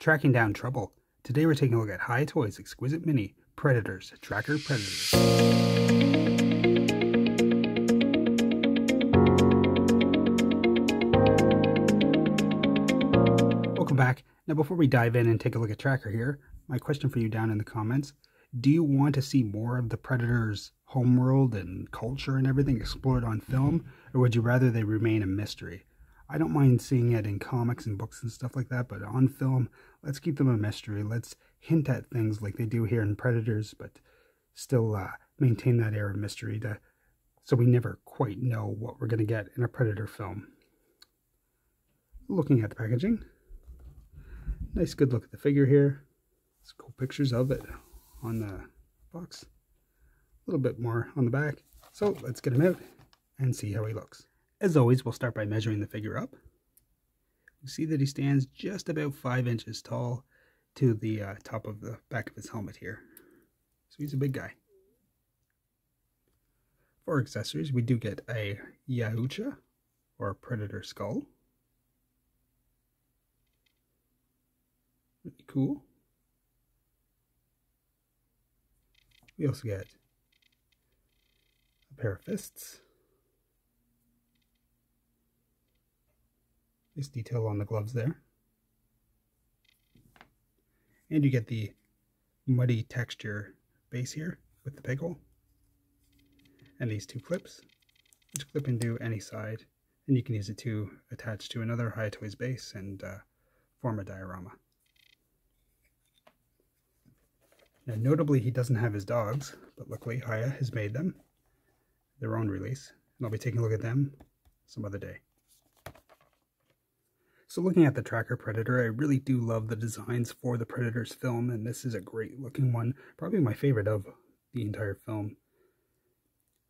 Tracking down trouble. Today we're taking a look at Hiya Toys Exquisite Mini Predators, Tracker Predators. Welcome back. Now before we dive in and take a look at Tracker here, my question for you down in the comments, do you want to see more of the Predators' homeworld and culture and everything explored on film, or would you rather they remain a mystery? I don't mind seeing it in comics and books and stuff like that, but on film, let's keep them a mystery. Let's hint at things like they do here in Predators, but still maintain that air of mystery so we never quite know what we're going to get in a Predator film. Looking at the packaging, nice good look at the figure here. Some cool pictures of it on the box. A little bit more on the back. So let's get him out and see how he looks. As always, we'll start by measuring the figure up. You see that he stands just about 5 inches tall to the top of the back of his helmet here. So he's a big guy. For accessories, we do get a Yahucha, or Predator skull. Really cool. We also get a pair of fists. Nice detail on the gloves there. And you get the muddy texture base here with the peg hole. And these two clips, which clip into any side. And you can use it to attach to another Hiya Toys base and form a diorama. Now notably he doesn't have his dogs, but luckily Hiya has made them their own release. And I'll be taking a look at them some other day. So looking at the Tracker Predator, I really do love the designs for the Predators film, and this is a great looking one. Probably my favorite of the entire film.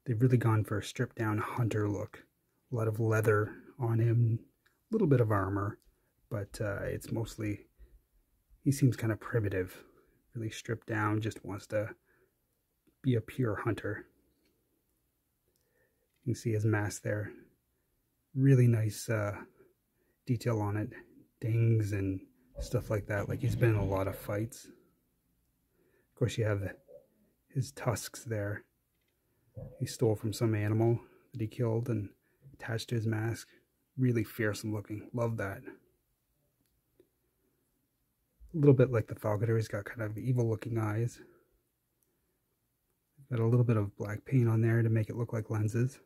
They've really gone for a stripped down hunter look. A lot of leather on him, a little bit of armor, but it's mostly, he seems kind of primitive. Really stripped down, just wants to be a pure hunter. You can see his mask there. Really nice detail on it, dings and stuff like that, like he's been in a lot of fights. Of course you have his tusks there. He stole from some animal that he killed and attached to his mask. Really fearsome looking, love that. A little bit like the falconer, he's got kind of evil looking eyes. Got a little bit of black paint on there to make it look like lenses.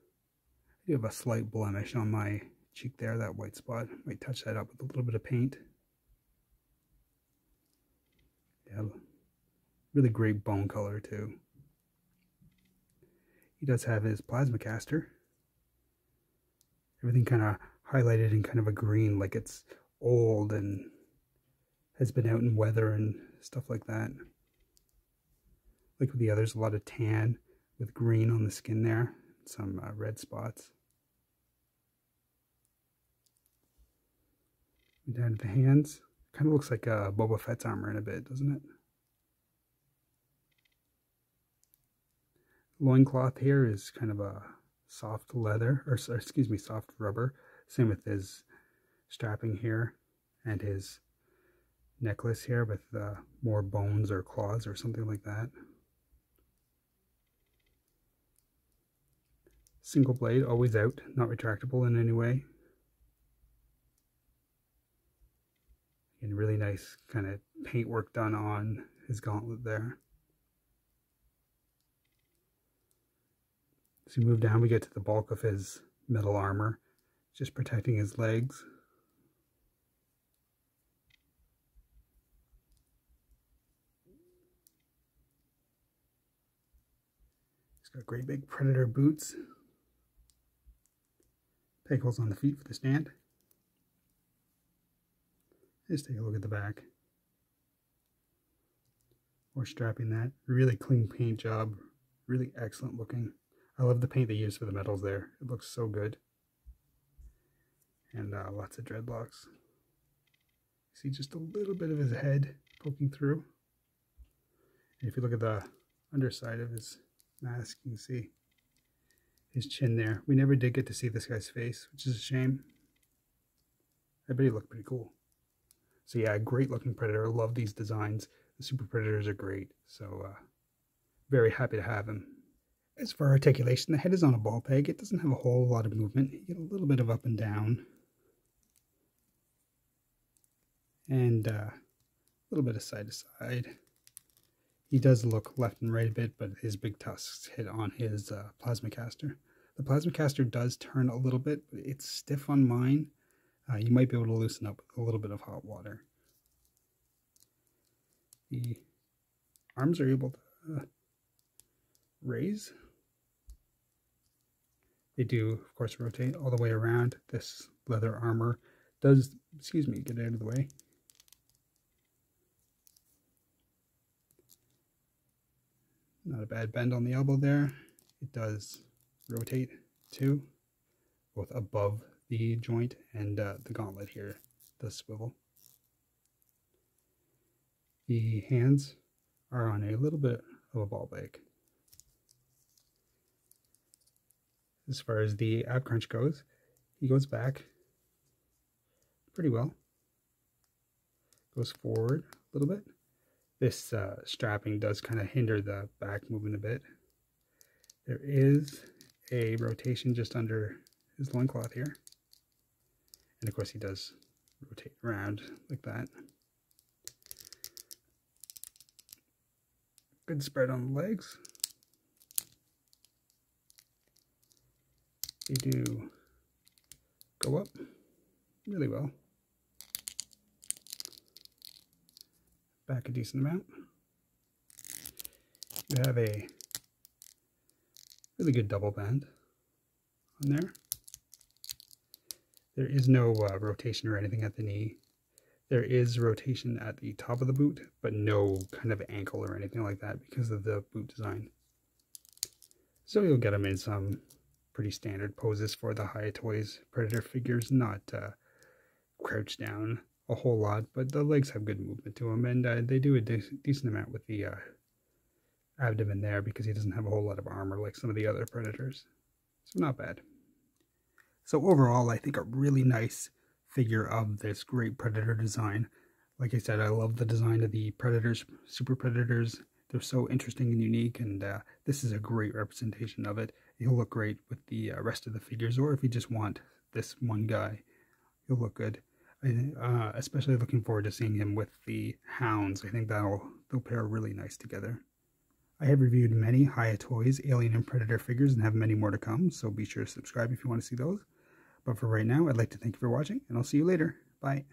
I do have a slight blemish on my cheek there, that white spot. Might touch that up with a little bit of paint. Yeah, really great bone color too. He does have his plasma caster. Everything kind of highlighted in kind of a green, like it's old and has been out in weather and stuff like that. Like with the others, a lot of tan with green on the skin there. Some red spots. Down to the hands. Kind of looks like Boba Fett's armor in a bit, doesn't it? Loincloth here is kind of a soft leather, or excuse me, soft rubber. Same with his strapping here and his necklace here with more bones or claws or something like that. Single blade, always out, not retractable in any way. And really nice kind of paint work done on his gauntlet there. As we move down, we get to the bulk of his metal armor, just protecting his legs. He's got great big Predator boots. Peg holes on the feet for the stand. Just take a look at the back. We're strapping that. Really clean paint job. Really excellent looking. I love the paint they use for the metals there. It looks so good. And lots of dreadlocks. See just a little bit of his head poking through. And if you look at the underside of his mask, you can see his chin there. We never did get to see this guy's face, which is a shame. I bet he looked pretty cool. So yeah, great looking Predator. Love these designs. The Super Predators are great. So very happy to have him. As for articulation, the head is on a ball peg. It doesn't have a whole lot of movement. You get a little bit of up and down. And a little bit of side to side. He does look left and right a bit, but his big tusks hit on his plasma caster. The plasma caster does turn a little bit, but it's stiff on mine. You might be able to loosen up with a little bit of hot water. The arms are able to raise. They do, of course, rotate all the way around. This leather armor does, excuse me, get out of the way. Not a bad bend on the elbow there. It does rotate too, both above the joint and the gauntlet here does swivel. The hands are on a little bit of a ball peg. As far as the ab crunch goes, he goes back pretty well. Goes forward a little bit. This strapping does kind of hinder the back movement a bit. There is a rotation just under his loincloth here. And of course he does rotate around like that. Good spread on the legs. They do go up really well. Back a decent amount. You have a really good double bend on there. There is no rotation or anything at the knee. There is rotation at the top of the boot, but no kind of ankle or anything like that because of the boot design. So you'll get them in some pretty standard poses for the Hiya Toys Predator figures, not crouched down a whole lot, but the legs have good movement to them, and they do a decent amount with the abdomen there because he doesn't have a whole lot of armor like some of the other Predators. So not bad. So overall, I think a really nice figure of this great Predator design. Like I said, I love the design of the Predators, Super Predators. They're so interesting and unique, and this is a great representation of it. He'll look great with the rest of the figures, or if you just want this one guy, he'll look good. Especially looking forward to seeing him with the hounds. I think they'll pair really nice together. I have reviewed many Hiya Toys Alien and Predator figures and have many more to come, so be sure to subscribe if you want to see those. But for right now, I'd like to thank you for watching, and I'll see you later. Bye.